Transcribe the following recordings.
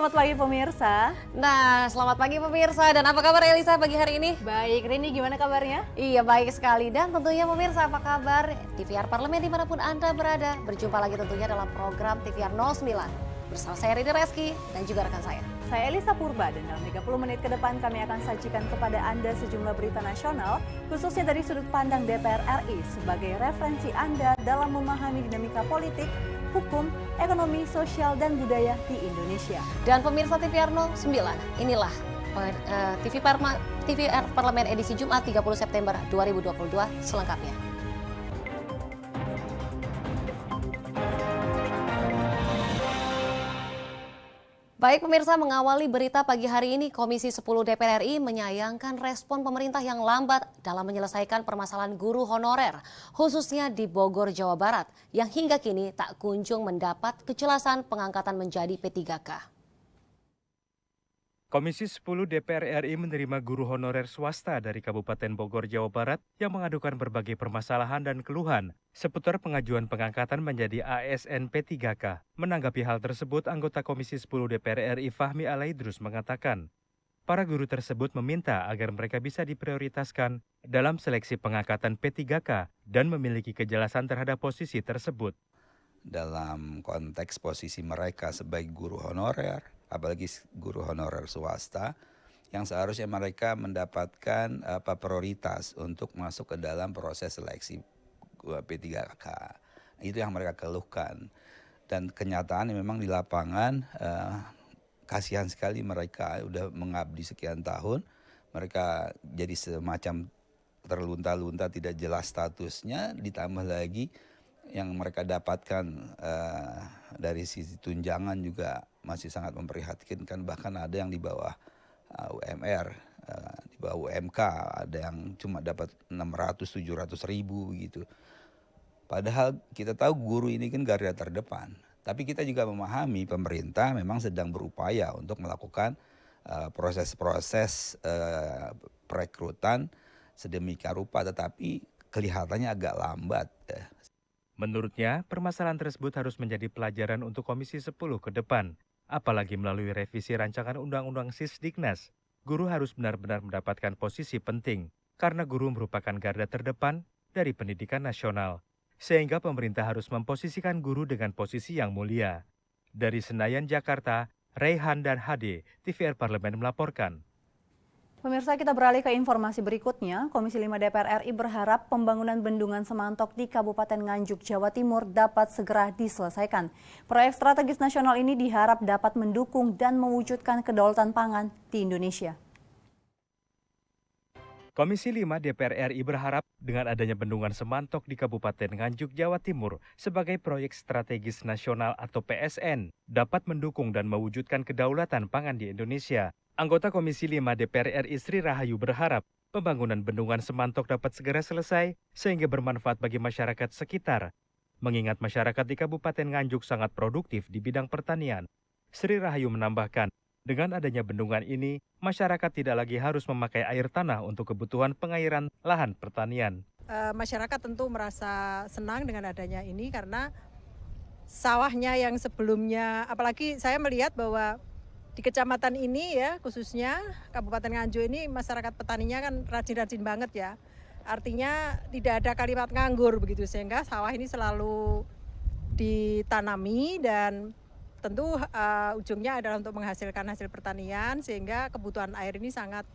selamat pagi pemirsa. Nah, selamat pagi pemirsa. Dan apa kabar Elisa pagi hari ini? Baik, Rini gimana kabarnya? Iya, baik sekali. Dan tentunya pemirsa, apa kabar TVR Parlemen dimanapun Anda berada. Berjumpa lagi tentunya dalam program TVR 09. Bersama saya Rini Reski dan juga rekan saya. Saya Elisa Purba dan dalam 30 menit ke depan kami akan sajikan kepada Anda sejumlah berita nasional, khususnya dari sudut pandang DPR RI sebagai referensi Anda dalam memahami dinamika politik, hukum, ekonomi, sosial, dan budaya di Indonesia. Dan pemirsa TVR 09, inilah TVR Parlemen edisi Jumat 30 September 2022 selengkapnya. Baik pemirsa, mengawali berita pagi hari ini, Komisi 10 DPR RI menyayangkan respon pemerintah yang lambat dalam menyelesaikan permasalahan guru honorer, khususnya di Bogor, Jawa Barat, yang hingga kini tak kunjung mendapat kejelasan pengangkatan menjadi P3K. Komisi 10 DPR RI menerima guru honorer swasta dari Kabupaten Bogor, Jawa Barat yang mengadukan berbagai permasalahan dan keluhan seputar pengajuan pengangkatan menjadi ASN P3K. Menanggapi hal tersebut, anggota Komisi 10 DPR RI Fahmi Alaidrus mengatakan, para guru tersebut meminta agar mereka bisa diprioritaskan dalam seleksi pengangkatan P3K dan memiliki kejelasan terhadap posisi tersebut. Dalam konteks posisi mereka sebagai guru honorer, apalagi guru honorer swasta, yang seharusnya mereka mendapatkan prioritas untuk masuk ke dalam proses seleksi P3K. Itu yang mereka keluhkan. Dan kenyataannya memang di lapangan kasihan sekali, mereka udah mengabdi sekian tahun, mereka jadi semacam terlunta-lunta, tidak jelas statusnya, ditambah lagi yang mereka dapatkan dari sisi tunjangan juga masih sangat memprihatinkan, bahkan ada yang di bawah UMR, di bawah UMK, ada yang cuma dapat 600-700 ribu gitu. Padahal kita tahu guru ini kan garda terdepan, tapi kita juga memahami pemerintah memang sedang berupaya untuk melakukan proses-proses perekrutan sedemikian rupa, tetapi kelihatannya agak lambat. Menurutnya, permasalahan tersebut harus menjadi pelajaran untuk Komisi 10 ke depan. Apalagi melalui revisi rancangan Undang-Undang Sisdiknas, guru harus benar-benar mendapatkan posisi penting karena guru merupakan garda terdepan dari pendidikan nasional. Sehingga pemerintah harus memposisikan guru dengan posisi yang mulia. Dari Senayan, Jakarta, Raihan dan HD, TVR Parlemen melaporkan. Pemirsa, kita beralih ke informasi berikutnya. Komisi 5 DPR RI berharap pembangunan bendungan Semantok di Kabupaten Nganjuk, Jawa Timur dapat segera diselesaikan. Proyek strategis nasional ini diharap dapat mendukung dan mewujudkan kedaulatan pangan di Indonesia. Komisi 5 DPR RI berharap dengan adanya bendungan Semantok di Kabupaten Nganjuk, Jawa Timur sebagai proyek strategis nasional atau PSN dapat mendukung dan mewujudkan kedaulatan pangan di Indonesia. Anggota Komisi 5 DPR RI Sri Rahayu berharap pembangunan bendungan Semantok dapat segera selesai sehingga bermanfaat bagi masyarakat sekitar. Mengingat masyarakat di Kabupaten Nganjuk sangat produktif di bidang pertanian. Sri Rahayu menambahkan, dengan adanya bendungan ini, masyarakat tidak lagi harus memakai air tanah untuk kebutuhan pengairan lahan pertanian. Masyarakat tentu merasa senang dengan adanya ini karena sawahnya yang sebelumnya, apalagi saya melihat bahwa di kecamatan ini ya, khususnya Kabupaten Nganjuk ini masyarakat petaninya kan rajin-rajin banget ya. Artinya tidak ada kalimat nganggur begitu, sehingga sawah ini selalu ditanami dan tentu ujungnya adalah untuk menghasilkan hasil pertanian, sehingga kebutuhan air ini sangat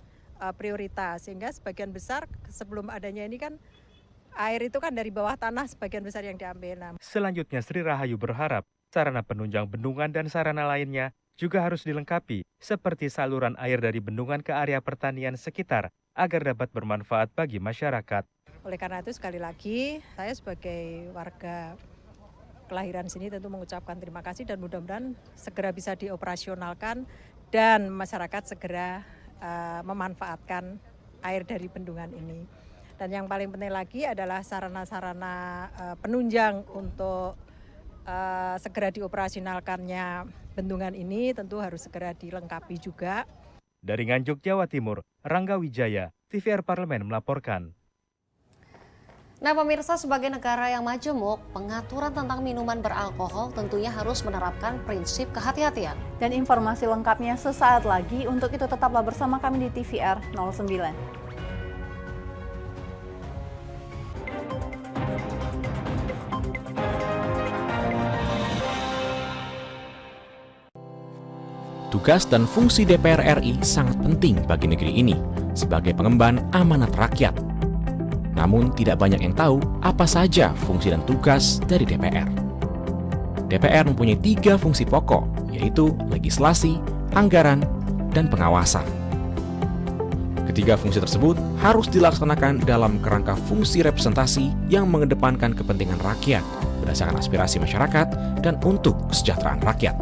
prioritas. Sehingga sebagian besar sebelum adanya ini kan air itu kan dari bawah tanah sebagian besar yang diambil. Selanjutnya Sri Rahayu berharap sarana penunjang bendungan dan sarana lainnya juga harus dilengkapi seperti saluran air dari bendungan ke area pertanian sekitar agar dapat bermanfaat bagi masyarakat. Oleh karena itu sekali lagi saya sebagai warga kelahiran sini tentu mengucapkan terima kasih dan mudah-mudahan segera bisa dioperasionalkan dan masyarakat segera memanfaatkan air dari bendungan ini. Dan yang paling penting lagi adalah sarana-sarana penunjang untuk segera dioperasionalkannya bendungan ini tentu harus segera dilengkapi juga. Dari Nganjuk, Jawa Timur, Rangga Wijaya, TVR Parlemen melaporkan. Nah pemirsa, sebagai negara yang majemuk, pengaturan tentang minuman beralkohol tentunya harus menerapkan prinsip kehati-hatian. Dan informasi lengkapnya sesaat lagi. Untuk itu tetaplah bersama kami di TVR 09. Tugas dan fungsi DPR RI sangat penting bagi negeri ini sebagai pengemban amanat rakyat. Namun tidak banyak yang tahu apa saja fungsi dan tugas dari DPR. DPR mempunyai 3 fungsi pokok, yaitu legislasi, anggaran, dan pengawasan. Ketiga fungsi tersebut harus dilaksanakan dalam kerangka fungsi representasi yang mengedepankan kepentingan rakyat berdasarkan aspirasi masyarakat dan untuk kesejahteraan rakyat.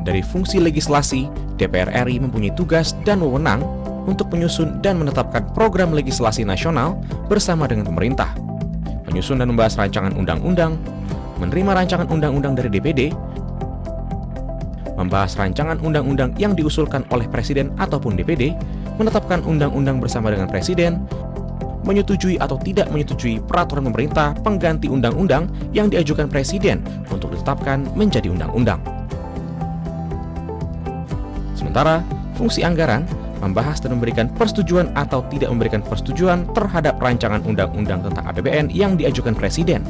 Dari fungsi legislasi, DPR RI mempunyai tugas dan wewenang untuk menyusun dan menetapkan program legislasi nasional bersama dengan pemerintah, menyusun dan membahas rancangan undang-undang, menerima rancangan undang-undang dari DPD, membahas rancangan undang-undang yang diusulkan oleh Presiden ataupun DPD, menetapkan undang-undang bersama dengan Presiden, menyetujui atau tidak menyetujui peraturan pemerintah pengganti undang-undang yang diajukan Presiden untuk ditetapkan menjadi undang-undang. Sementara, fungsi anggaran membahas dan memberikan persetujuan atau tidak memberikan persetujuan terhadap rancangan undang-undang tentang APBN yang diajukan Presiden,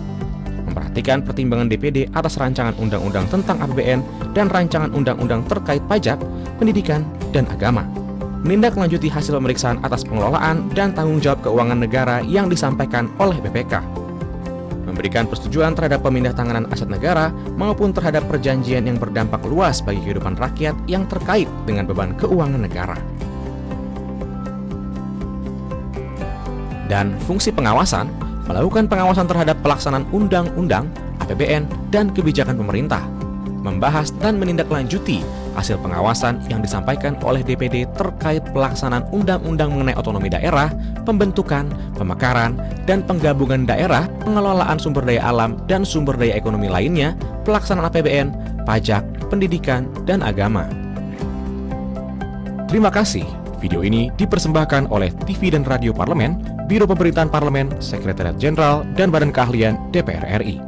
memperhatikan pertimbangan DPD atas rancangan undang-undang tentang APBN dan rancangan undang-undang terkait pajak, pendidikan, dan agama, menindaklanjuti hasil pemeriksaan atas pengelolaan dan tanggung jawab keuangan negara yang disampaikan oleh BPK, memberikan persetujuan terhadap pemindahtanganan aset negara maupun terhadap perjanjian yang berdampak luas bagi kehidupan rakyat yang terkait dengan beban keuangan negara. Dan fungsi pengawasan, melakukan pengawasan terhadap pelaksanaan undang-undang, APBN, dan kebijakan pemerintah, membahas dan menindaklanjuti hasil pengawasan yang disampaikan oleh DPD terkait pelaksanaan undang-undang mengenai otonomi daerah, pembentukan, pemekaran, dan penggabungan daerah, pengelolaan sumber daya alam dan sumber daya ekonomi lainnya, pelaksanaan APBN, pajak, pendidikan, dan agama. Terima kasih. Video ini dipersembahkan oleh TV dan Radio Parlemen, Biro Pemerintahan Parlemen, Sekretariat Jenderal, dan Badan Keahlian DPR RI.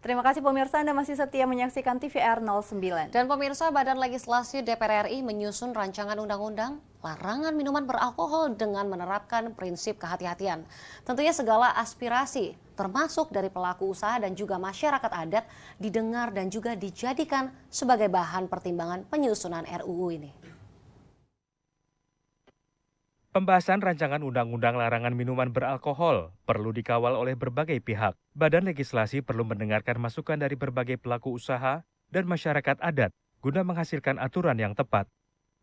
Terima kasih pemirsa, Anda masih setia menyaksikan TVR 09. Dan pemirsa, Badan Legislasi DPR RI menyusun rancangan undang-undang larangan minuman beralkohol dengan menerapkan prinsip kehati-hatian. Tentunya segala aspirasi, termasuk dari pelaku usaha dan juga masyarakat adat, didengar dan juga dijadikan sebagai bahan pertimbangan penyusunan RUU ini. Pembahasan rancangan undang-undang larangan minuman beralkohol perlu dikawal oleh berbagai pihak. Badan Legislasi perlu mendengarkan masukan dari berbagai pelaku usaha dan masyarakat adat guna menghasilkan aturan yang tepat.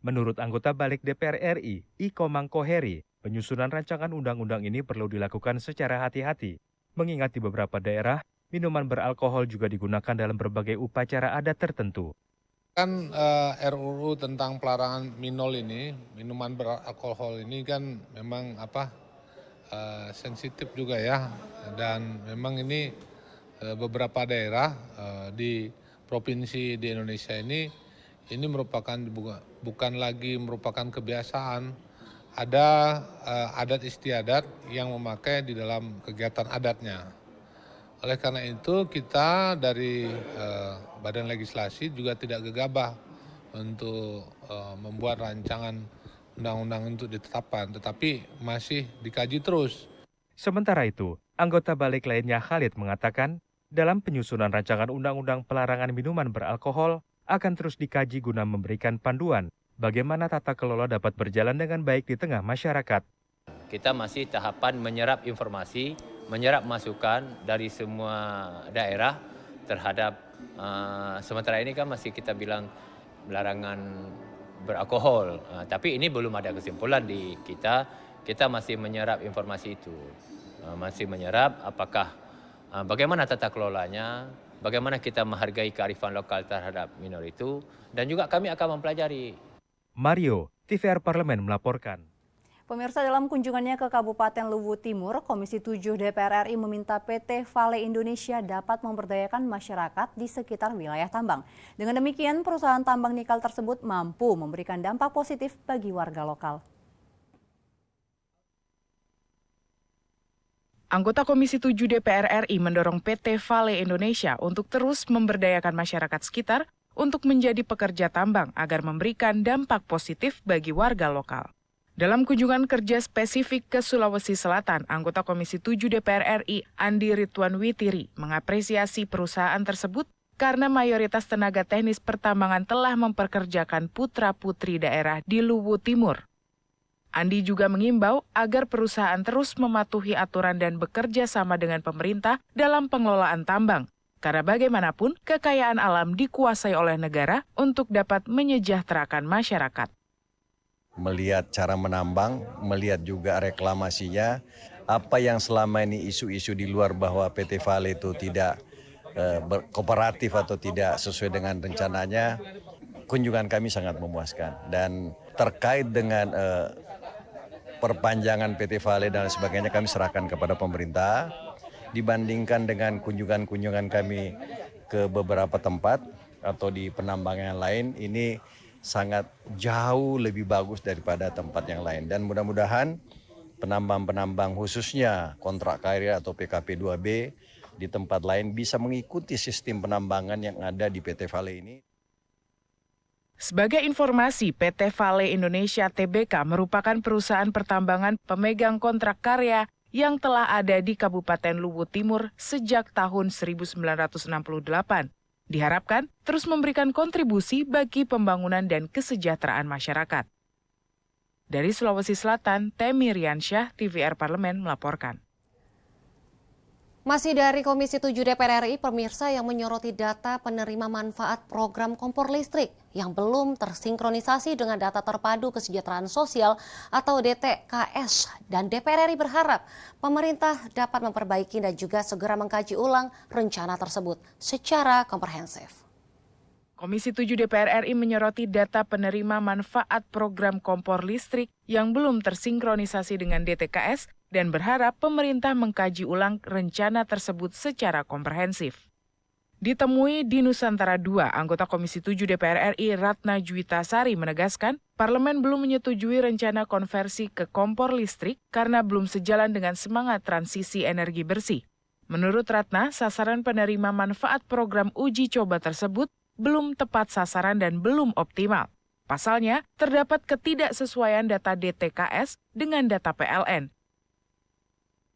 Menurut anggota Balik DPR RI, Iko Mangkoheri, penyusunan rancangan undang-undang ini perlu dilakukan secara hati-hati, mengingat di beberapa daerah, minuman beralkohol juga digunakan dalam berbagai upacara adat tertentu. Kan RUU tentang pelarangan minuman beralkohol ini kan memang sensitif juga ya, dan memang ini beberapa daerah di provinsi di Indonesia ini merupakan bukan lagi merupakan kebiasaan, ada adat istiadat yang memakai di dalam kegiatan adatnya. Oleh karena itu kita dari Badan Legislasi juga tidak gegabah untuk membuat rancangan undang-undang untuk ditetapkan, tetapi masih dikaji terus. Sementara itu, anggota Balik lainnya Khalid mengatakan, dalam penyusunan rancangan undang-undang pelarangan minuman beralkohol akan terus dikaji guna memberikan panduan bagaimana tata kelola dapat berjalan dengan baik di tengah masyarakat. Kita masih tahapan menyerap informasi, menyerap masukan dari semua daerah terhadap sementara ini kan masih kita bilang larangan beralkohol, tapi ini belum ada kesimpulan di kita. Kita masih menyerap informasi itu, masih menyerap apakah bagaimana tata kelolanya, bagaimana kita menghargai kearifan lokal terhadap minor itu, dan juga kami akan mempelajari. Mario, TVR Parlemen melaporkan. Pemirsa, dalam kunjungannya ke Kabupaten Luwu Timur, Komisi 7 DPR RI meminta PT Vale Indonesia dapat memberdayakan masyarakat di sekitar wilayah tambang. Dengan demikian, perusahaan tambang nikel tersebut mampu memberikan dampak positif bagi warga lokal. Anggota Komisi 7 DPR RI mendorong PT Vale Indonesia untuk terus memberdayakan masyarakat sekitar untuk menjadi pekerja tambang agar memberikan dampak positif bagi warga lokal. Dalam kunjungan kerja spesifik ke Sulawesi Selatan, anggota Komisi 7 DPR RI Andi Ridwan Witiri mengapresiasi perusahaan tersebut karena mayoritas tenaga teknis pertambangan telah memperkerjakan putra-putri daerah di Luwu Timur. Andi juga mengimbau agar perusahaan terus mematuhi aturan dan bekerja sama dengan pemerintah dalam pengelolaan tambang, karena bagaimanapun kekayaan alam dikuasai oleh negara untuk dapat menyejahterakan masyarakat. Melihat cara menambang, melihat juga reklamasinya, apa yang selama ini isu-isu di luar bahwa PT Vale itu tidak kooperatif atau tidak sesuai dengan rencananya, kunjungan kami sangat memuaskan. Dan terkait dengan perpanjangan PT Vale dan sebagainya kami serahkan kepada pemerintah, dibandingkan dengan kunjungan-kunjungan kami ke beberapa tempat atau di penambangan lain, ini sangat jauh lebih bagus daripada tempat yang lain. Dan mudah-mudahan penambang-penambang khususnya kontrak karya atau PKP 2B di tempat lain bisa mengikuti sistem penambangan yang ada di PT Vale ini. Sebagai informasi, PT Vale Indonesia Tbk merupakan perusahaan pertambangan pemegang kontrak karya yang telah ada di Kabupaten Luwu Timur sejak tahun 1968. Diharapkan terus memberikan kontribusi bagi pembangunan dan kesejahteraan masyarakat. Dari Sulawesi Selatan, Temi Riansyah, TVR Parlemen melaporkan. Masih dari Komisi 7 DPR RI, pemirsa, yang menyoroti data penerima manfaat program kompor listrik yang belum tersinkronisasi dengan data terpadu kesejahteraan sosial atau DTKS. Dan DPR RI berharap pemerintah dapat memperbaiki dan juga segera mengkaji ulang rencana tersebut secara komprehensif. Komisi 7 DPR RI menyoroti data penerima manfaat program kompor listrik yang belum tersinkronisasi dengan DTKS dan berharap pemerintah mengkaji ulang rencana tersebut secara komprehensif. Ditemui di Nusantara II, anggota Komisi 7 DPR RI Ratna Juwitasari menegaskan Parlemen belum menyetujui rencana konversi ke kompor listrik karena belum sejalan dengan semangat transisi energi bersih. Menurut Ratna, sasaran penerima manfaat program uji coba tersebut belum tepat sasaran dan belum optimal. Pasalnya, terdapat ketidaksesuaian data DTKS dengan data PLN.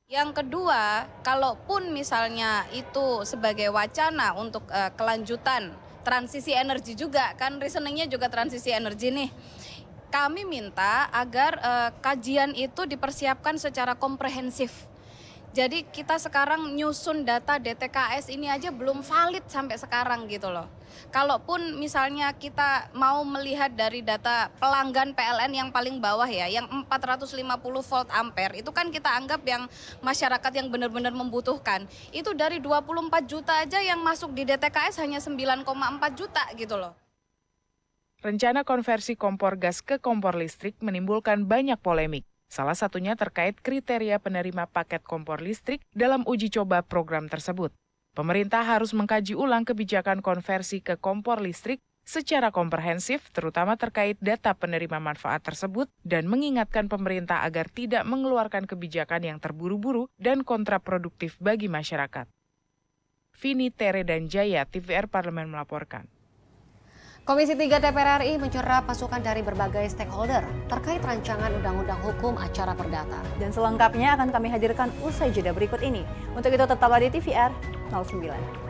Yang kedua, kalaupun misalnya itu sebagai wacana untuk kelanjutan transisi energi juga, kan reasoningnya juga transisi energi nih. Kami minta agar kajian itu dipersiapkan secara komprehensif. Jadi kita sekarang nyusun data DTKS ini aja belum valid sampai sekarang gitu loh. Kalaupun misalnya kita mau melihat dari data pelanggan PLN yang paling bawah ya, yang 450 volt ampere, itu kan kita anggap yang masyarakat yang benar-benar membutuhkan. Itu dari 24 juta aja yang masuk di DTKS hanya 9,4 juta gitu loh. Rencana konversi kompor gas ke kompor listrik menimbulkan banyak polemik. Salah satunya terkait kriteria penerima paket kompor listrik dalam uji coba program tersebut. Pemerintah harus mengkaji ulang kebijakan konversi ke kompor listrik secara komprehensif, terutama terkait data penerima manfaat tersebut, dan mengingatkan pemerintah agar tidak mengeluarkan kebijakan yang terburu-buru dan kontraproduktif bagi masyarakat. Vini Tere dan Jaya, TVR Parlemen melaporkan. Komisi 3 DPR RI menyerap masukan dari berbagai stakeholder terkait rancangan Undang-Undang Hukum Acara Perdata. Dan selengkapnya akan kami hadirkan usai jeda berikut ini. Untuk itu tetaplah di TVR 09.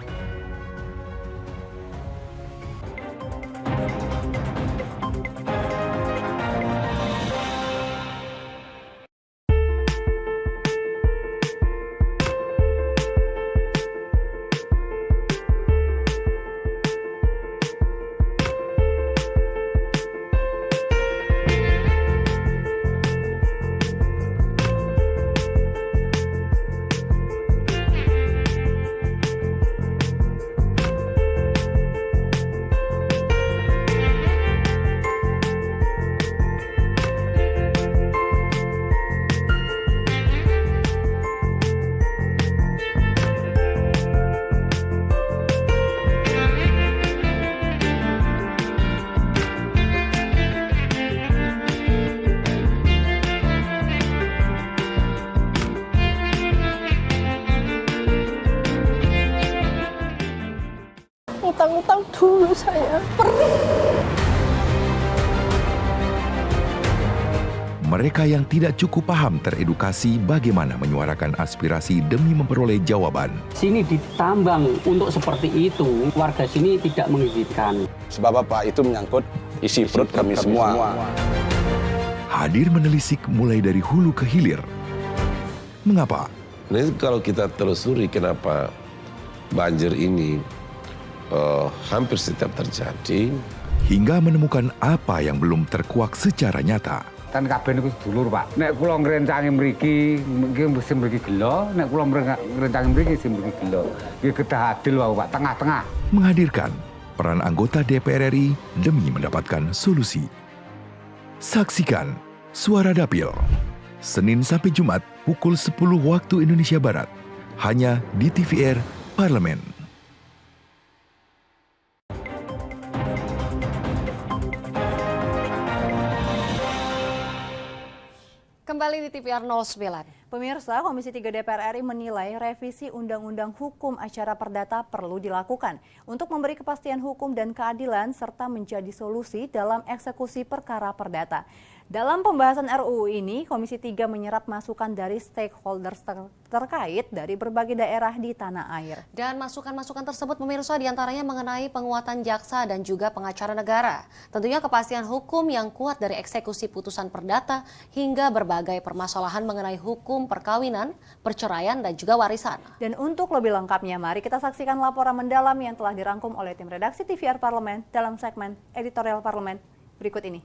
Utang-utang dulu saya. Mereka yang tidak cukup paham teredukasi bagaimana menyuarakan aspirasi demi memperoleh jawaban. Sini ditambang untuk seperti itu, warga sini tidak mengizinkan. Sebab apa? Itu menyangkut isi perut kami semua. Hadir menelisik mulai dari hulu ke hilir. Mengapa? Nah, kalau kita telusuri kenapa banjir ini hampir setiap terjadi. Hingga menemukan apa yang belum terkuak secara nyata. Kan kabeh niku sedulur, Pak. Nek kula ngrencangi mriki, mesti mriki gelo, nek kula ngrencangi mriki mesti mriki gelo. Nggih kedah adil wae, Pak, tengah-tengah. Menghadirkan peran anggota DPR RI demi mendapatkan solusi. Saksikan Suara Dapil, Senin sampai Jumat pukul 10 waktu Indonesia Barat, hanya di TVR Parlemen. Kembali di TVR 09. Pemirsa, Komisi 3 DPR RI menilai revisi Undang-Undang Hukum Acara Perdata perlu dilakukan untuk memberi kepastian hukum dan keadilan serta menjadi solusi dalam eksekusi perkara perdata. Dalam pembahasan RUU ini, Komisi 3 menyerap masukan dari stakeholders terkait dari berbagai daerah di tanah air. Dan masukan-masukan tersebut pemirsa diantaranya mengenai penguatan jaksa dan juga pengacara negara. Tentunya kepastian hukum yang kuat dari eksekusi putusan perdata hingga berbagai permasalahan mengenai hukum perkawinan, perceraian dan juga warisan. Dan untuk lebih lengkapnya, mari kita saksikan laporan mendalam yang telah dirangkum oleh tim redaksi TVR Parlemen dalam segmen Editorial Parlemen berikut ini.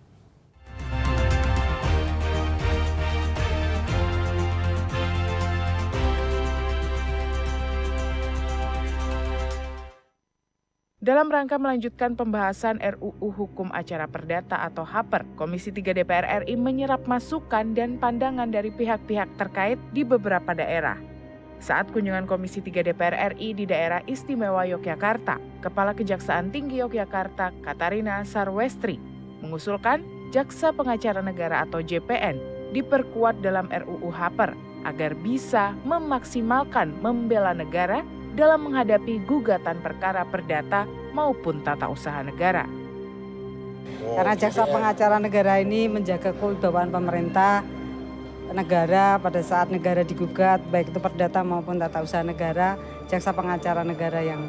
Dalam rangka melanjutkan pembahasan RUU Hukum Acara Perdata atau HAPER, Komisi 3 DPR RI menyerap masukan dan pandangan dari pihak-pihak terkait di beberapa daerah. Saat kunjungan Komisi 3 DPR RI di daerah istimewa Yogyakarta, Kepala Kejaksaan Tinggi Yogyakarta Katarina Sarwestri mengusulkan Jaksa Pengacara Negara atau JPN diperkuat dalam RUU HAPER agar bisa memaksimalkan membela negara dalam menghadapi gugatan perkara perdata maupun tata usaha negara. Karena jaksa pengacara negara ini menjaga kewibawaan pemerintah negara pada saat negara digugat, baik itu perdata maupun tata usaha negara, jaksa pengacara negara yang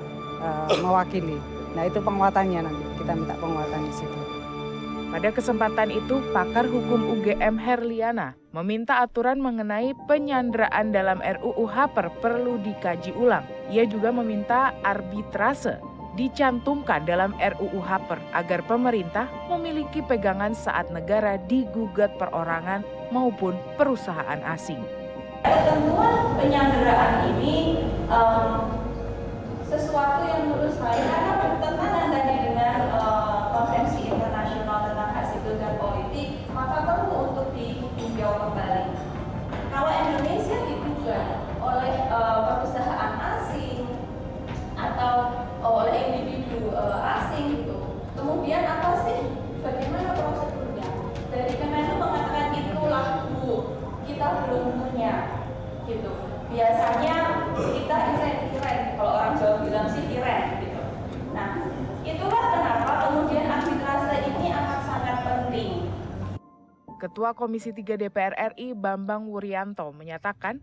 mewakili. Nah itu penguatannya nanti, kita minta penguatan di situ. Pada kesempatan itu, pakar hukum UGM Herliana meminta aturan mengenai penyanderaan dalam RUU HAPER perlu dikaji ulang. Ia juga meminta arbitrase dicantumkan dalam RUU HAPER agar pemerintah memiliki pegangan saat negara digugat perorangan maupun perusahaan asing. Temuan penyanderaan ini sesuatu yang menurut saya karena bertentangan tadi dengan konvensi internasional tentang hak sipil dan politik, maka perlu untuk ditinjau kembali. Kalau Indonesia digugat oleh perusahaan asing atau oleh individu asing gitu, kemudian apa sih? Bagaimana prosedurnya? Dari Kemenlu mengatakan itulah Bu, kita belum punya gitu. Biasanya kita iren, kalau orang Jawa bilang sih iren gitu. Nah, itulah kenapa kemudian arbitrase ini akan sangat penting. Ketua Komisi 3 DPR RI Bambang Wuryanto menyatakan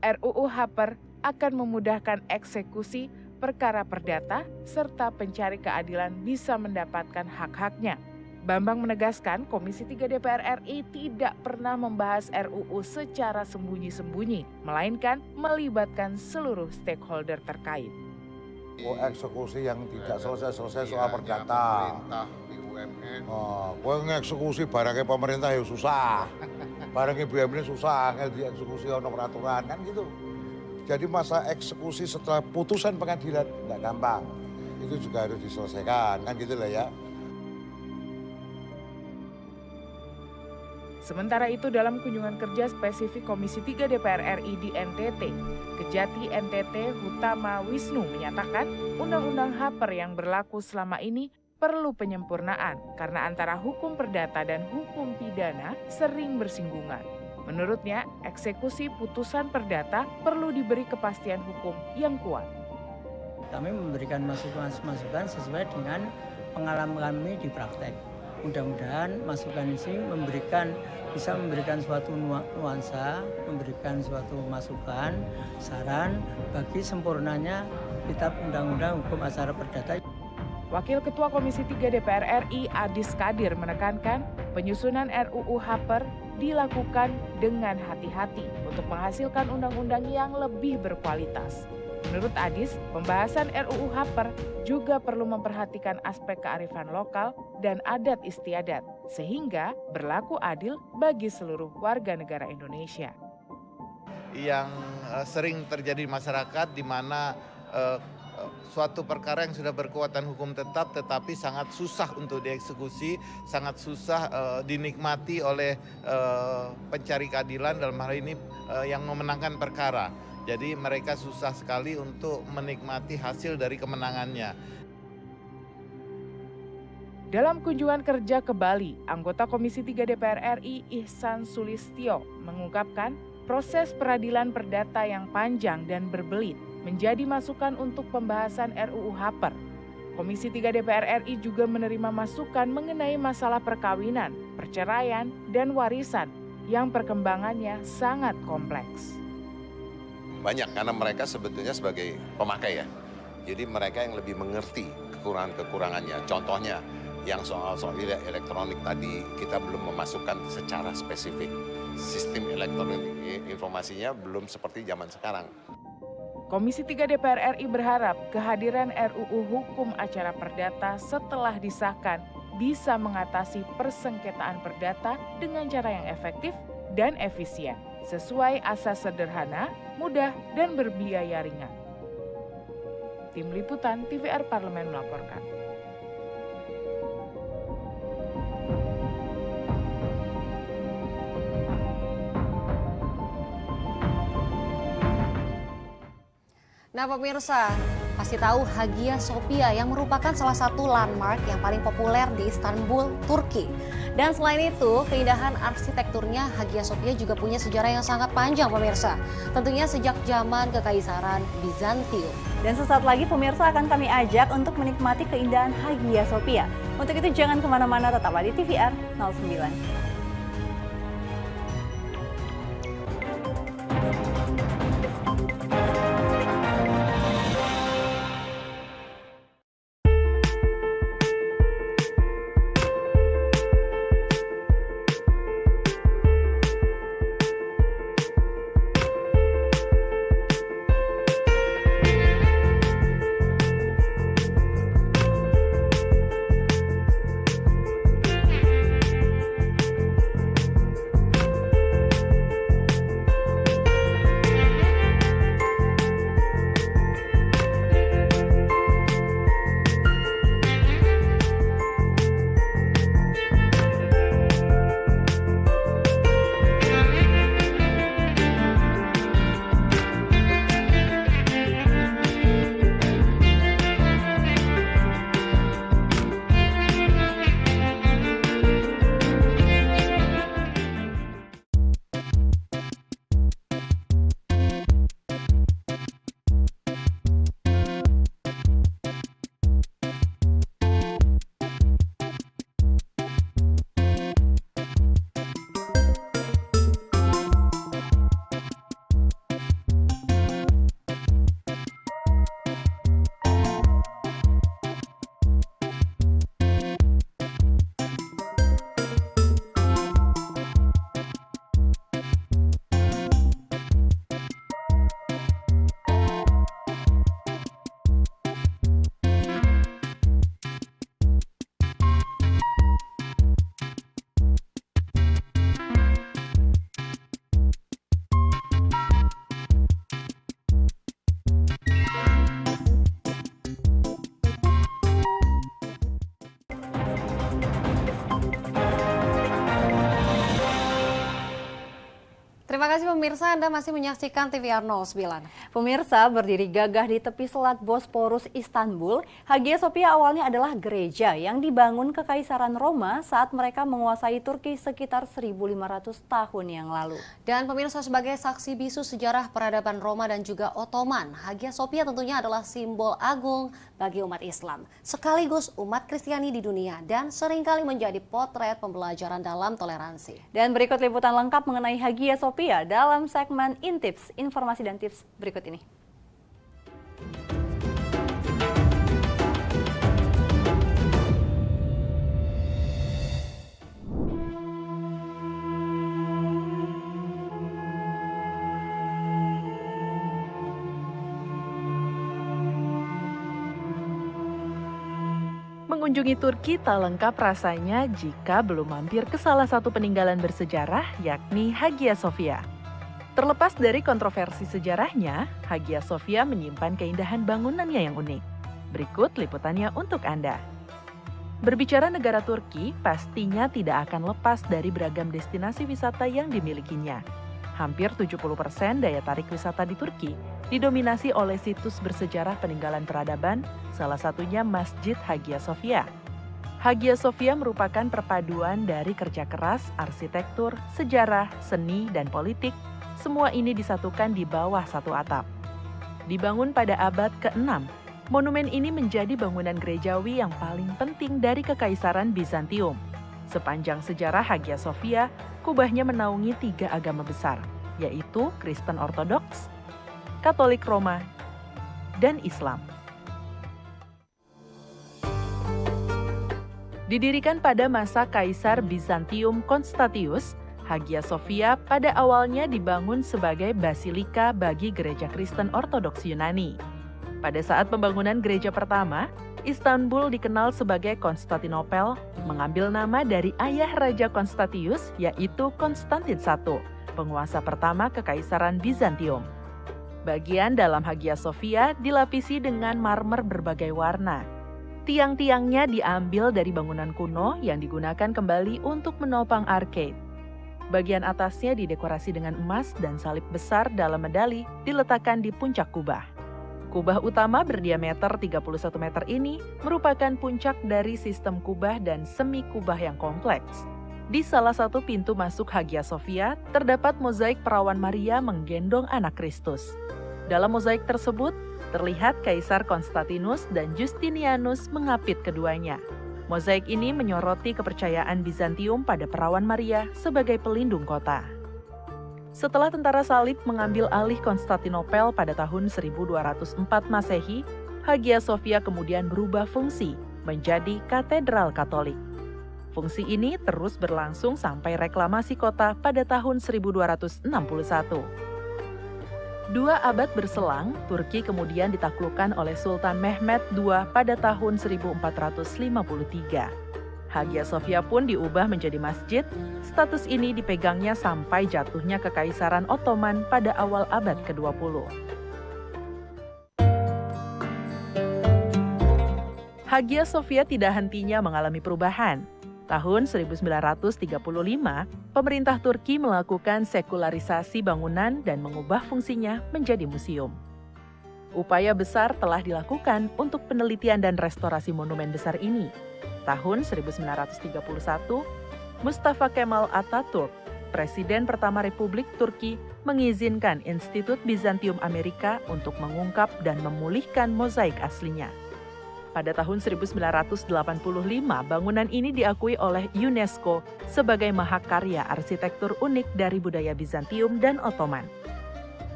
RUU HAPER akan memudahkan eksekusi perkara perdata serta pencari keadilan bisa mendapatkan hak-haknya. Bambang menegaskan Komisi 3 DPR RI tidak pernah membahas RUU secara sembunyi-sembunyi, melainkan melibatkan seluruh stakeholder terkait. Eksekusi yang tidak selesai-selesai soal perdata. Ngeksekusi barangnya pemerintah ya susah. Barangnya BUMN susah, dieksekusi ono peraturan kan gitu. Jadi masa eksekusi setelah putusan pengadilan nggak gampang. Itu juga harus diselesaikan kan gitu lah ya. Sementara itu dalam kunjungan kerja spesifik Komisi 3 DPR RI di NTT, Kejati NTT Hutama Wisnu menyatakan Undang-Undang HAPER yang berlaku selama ini perlu penyempurnaan karena antara hukum perdata dan hukum pidana sering bersinggungan. Menurutnya, eksekusi putusan perdata perlu diberi kepastian hukum yang kuat. Kami memberikan masukan sesuai dengan pengalaman kami di praktek. Mudah-mudahan masukan ini bisa memberikan suatu nuansa, memberikan suatu masukan, saran bagi sempurnanya Kitab Undang-Undang Hukum Acara Perdata. Wakil Ketua Komisi 3 DPR RI Adis Kadir menekankan penyusunan RUU HAPER dilakukan dengan hati-hati untuk menghasilkan undang-undang yang lebih berkualitas. Menurut Adis, pembahasan RUU HAPER juga perlu memperhatikan aspek kearifan lokal dan adat istiadat, sehingga berlaku adil bagi seluruh warga negara Indonesia. Yang sering terjadi di masyarakat di mana suatu perkara yang sudah berkekuatan hukum tetap tetapi sangat susah untuk dieksekusi, sangat susah dinikmati oleh pencari keadilan, dalam hal ini yang memenangkan perkara. Jadi mereka susah sekali untuk menikmati hasil dari kemenangannya. Dalam kunjungan kerja ke Bali, anggota Komisi 3 DPR RI Ihsan Sulistyo mengungkapkan proses peradilan perdata yang panjang dan berbelit menjadi masukan untuk pembahasan RUU HAPER. Komisi 3 DPR RI juga menerima masukan mengenai masalah perkawinan, perceraian, dan warisan yang perkembangannya sangat kompleks. Banyak karena mereka sebetulnya sebagai pemakai ya. Jadi mereka yang lebih mengerti kekurangan-kekurangannya. Contohnya yang soal elektronik tadi kita belum memasukkan secara spesifik. Sistem elektronik informasinya belum seperti zaman sekarang. Komisi 3 DPR RI berharap kehadiran RUU Hukum Acara Perdata setelah disahkan bisa mengatasi persengketaan perdata dengan cara yang efektif dan efisien, sesuai asas sederhana, mudah, dan berbiaya ringan. Tim Liputan TVR Parlemen melaporkan. Nah pemirsa, pasti tahu Hagia Sophia yang merupakan salah satu landmark yang paling populer di Istanbul, Turki. Dan selain itu, keindahan arsitekturnya Hagia Sophia juga punya sejarah yang sangat panjang pemirsa. Tentunya sejak zaman Kekaisaran Bizantium. Dan sesaat lagi pemirsa akan kami ajak untuk menikmati keindahan Hagia Sophia. Untuk itu jangan kemana-mana, tetaplah di TVR 09. kasih pemirsa, Anda masih menyaksikan TVR 09. Pemirsa, berdiri gagah di tepi selat Bosporus, Istanbul, Hagia Sophia awalnya adalah gereja yang dibangun Kekaisaran Roma saat mereka menguasai Turki sekitar 1.500 tahun yang lalu. Dan pemirsa, sebagai saksi bisu sejarah peradaban Roma dan juga Ottoman, Hagia Sophia tentunya adalah simbol agung bagi umat Islam, sekaligus umat Kristiani di dunia dan seringkali menjadi potret pembelajaran dalam toleransi. Dan berikut liputan lengkap mengenai Hagia Sophia dalam segmen Intips, informasi dan tips berikut ini. Mengunjungi Turki tak lengkap rasanya jika belum mampir ke salah satu peninggalan bersejarah, yakni Hagia Sophia. Terlepas dari kontroversi sejarahnya, Hagia Sophia menyimpan keindahan bangunannya yang unik. Berikut liputannya untuk Anda. Berbicara negara Turki, pastinya tidak akan lepas dari beragam destinasi wisata yang dimilikinya. Hampir 70% daya tarik wisata di Turki didominasi oleh situs bersejarah peninggalan peradaban, salah satunya Masjid Hagia Sophia. Hagia Sophia merupakan perpaduan dari kerja keras, arsitektur, sejarah, seni, dan politik. Semua ini disatukan di bawah satu atap. Dibangun pada abad ke-6, monumen ini menjadi bangunan gerejawi yang paling penting dari Kekaisaran Bizantium. Sepanjang sejarah Hagia Sophia, kubahnya menaungi 3 agama besar, yaitu Kristen Ortodoks, Katolik Roma, dan Islam. Didirikan pada masa Kaisar Bizantium Constantius, Hagia Sophia pada awalnya dibangun sebagai basilika bagi gereja Kristen Ortodoks Yunani. Pada saat pembangunan gereja pertama, Istanbul dikenal sebagai Konstantinopel, mengambil nama dari ayah Raja Konstantius, yaitu Konstantin I, penguasa pertama Kekaisaran Bizantium. Bagian dalam Hagia Sophia dilapisi dengan marmer berbagai warna. Tiang-tiangnya diambil dari bangunan kuno yang digunakan kembali untuk menopang arcade. Bagian atasnya didekorasi dengan emas dan salib besar dalam medali diletakkan di puncak kubah. Kubah utama berdiameter 31 meter ini merupakan puncak dari sistem kubah dan semi kubah yang kompleks. Di salah satu pintu masuk Hagia Sophia, terdapat mozaik perawan Maria menggendong anak Kristus. Dalam mozaik tersebut, terlihat Kaisar Konstantinus dan Justinianus mengapit keduanya. Mozaik ini menyoroti kepercayaan Bizantium pada perawan Maria sebagai pelindung kota. Setelah tentara salib mengambil alih Konstantinopel pada tahun 1204 Masehi, Hagia Sophia kemudian berubah fungsi menjadi katedral Katolik. Fungsi ini terus berlangsung sampai reklamasi kota pada tahun 1261. 2 abad berselang, Turki kemudian ditaklukkan oleh Sultan Mehmed II pada tahun 1453. Hagia Sophia pun diubah menjadi masjid. Status ini dipegangnya sampai jatuhnya Kekaisaran Ottoman pada awal abad ke-20. Hagia Sophia tidak hentinya mengalami perubahan. Tahun 1935, pemerintah Turki melakukan sekularisasi bangunan dan mengubah fungsinya menjadi museum. Upaya besar telah dilakukan untuk penelitian dan restorasi monumen besar ini. Tahun 1931, Mustafa Kemal Atatürk, Presiden pertama Republik Turki, mengizinkan Institut Bizantium Amerika untuk mengungkap dan memulihkan mozaik aslinya. Pada tahun 1985, bangunan ini diakui oleh UNESCO sebagai mahakarya arsitektur unik dari budaya Bizantium dan Ottoman.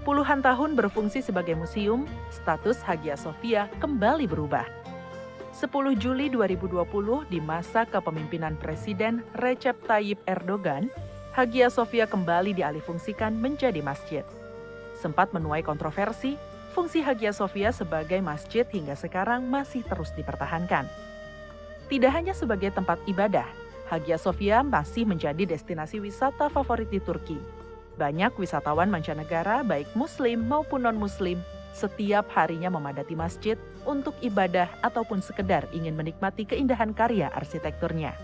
Puluhan tahun berfungsi sebagai museum, status Hagia Sophia kembali berubah. 10 Juli 2020, di masa kepemimpinan Presiden Recep Tayyip Erdogan, Hagia Sophia kembali dialihfungsikan menjadi masjid. Sempat menuai kontroversi, fungsi Hagia Sophia sebagai masjid hingga sekarang masih terus dipertahankan. Tidak hanya sebagai tempat ibadah, Hagia Sophia masih menjadi destinasi wisata favorit di Turki. Banyak wisatawan mancanegara, baik muslim maupun non-muslim, setiap harinya memadati masjid untuk ibadah ataupun sekedar ingin menikmati keindahan karya arsitekturnya.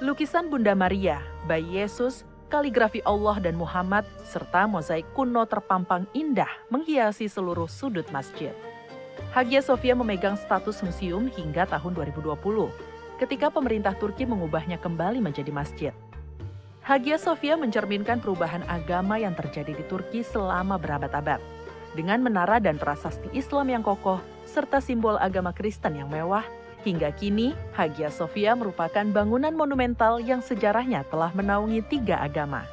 Lukisan Bunda Maria, Bayi Yesus, kaligrafi Allah dan Muhammad, serta mozaik kuno terpampang indah menghiasi seluruh sudut masjid. Hagia Sophia memegang status museum hingga tahun 2020, ketika pemerintah Turki mengubahnya kembali menjadi masjid. Hagia Sophia mencerminkan perubahan agama yang terjadi di Turki selama berabad-abad. Dengan menara dan prasasti Islam yang kokoh, serta simbol agama Kristen yang mewah, hingga kini Hagia Sophia merupakan bangunan monumental yang sejarahnya telah menaungi 3 agama.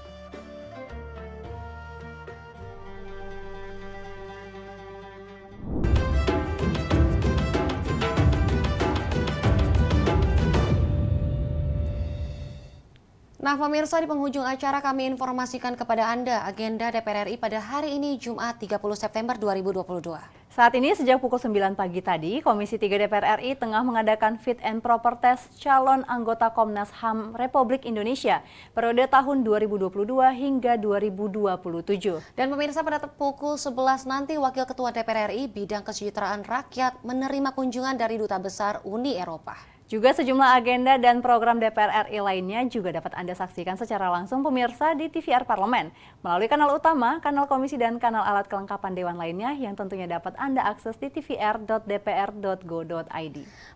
Nah, pemirsa, di penghujung acara kami informasikan kepada Anda agenda DPR RI pada hari ini Jumat 30 September 2022. Saat ini sejak pukul 9 pagi tadi, Komisi 3 DPR RI tengah mengadakan fit and proper test calon anggota Komnas HAM Republik Indonesia periode tahun 2022 hingga 2027. Dan pemirsa, pada pukul 11 nanti Wakil Ketua DPR RI Bidang Kesejahteraan Rakyat menerima kunjungan dari Duta Besar Uni Eropa. Juga sejumlah agenda dan program DPR RI lainnya juga dapat Anda saksikan secara langsung pemirsa di TVR Parlemen melalui kanal utama, kanal komisi dan kanal alat kelengkapan dewan lainnya yang tentunya dapat Anda akses di tvr.dpr.go.id.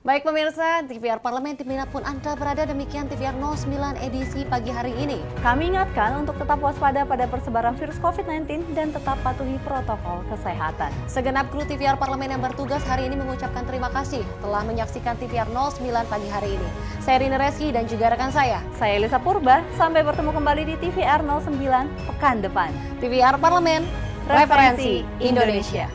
Baik pemirsa, TVR Parlemen dimanapun Anda berada, demikian TVR 09 edisi pagi hari ini. Kami ingatkan untuk tetap waspada pada persebaran virus COVID-19 dan tetap patuhi protokol kesehatan. Segenap kru TVR Parlemen yang bertugas hari ini mengucapkan terima kasih telah menyaksikan TVR 09 pagi hari ini. Saya Rina Reski dan juga rekan saya Elisa Purba. Sampai bertemu kembali di TVR 09 pekan depan. TVR Parlemen, referensi Indonesia.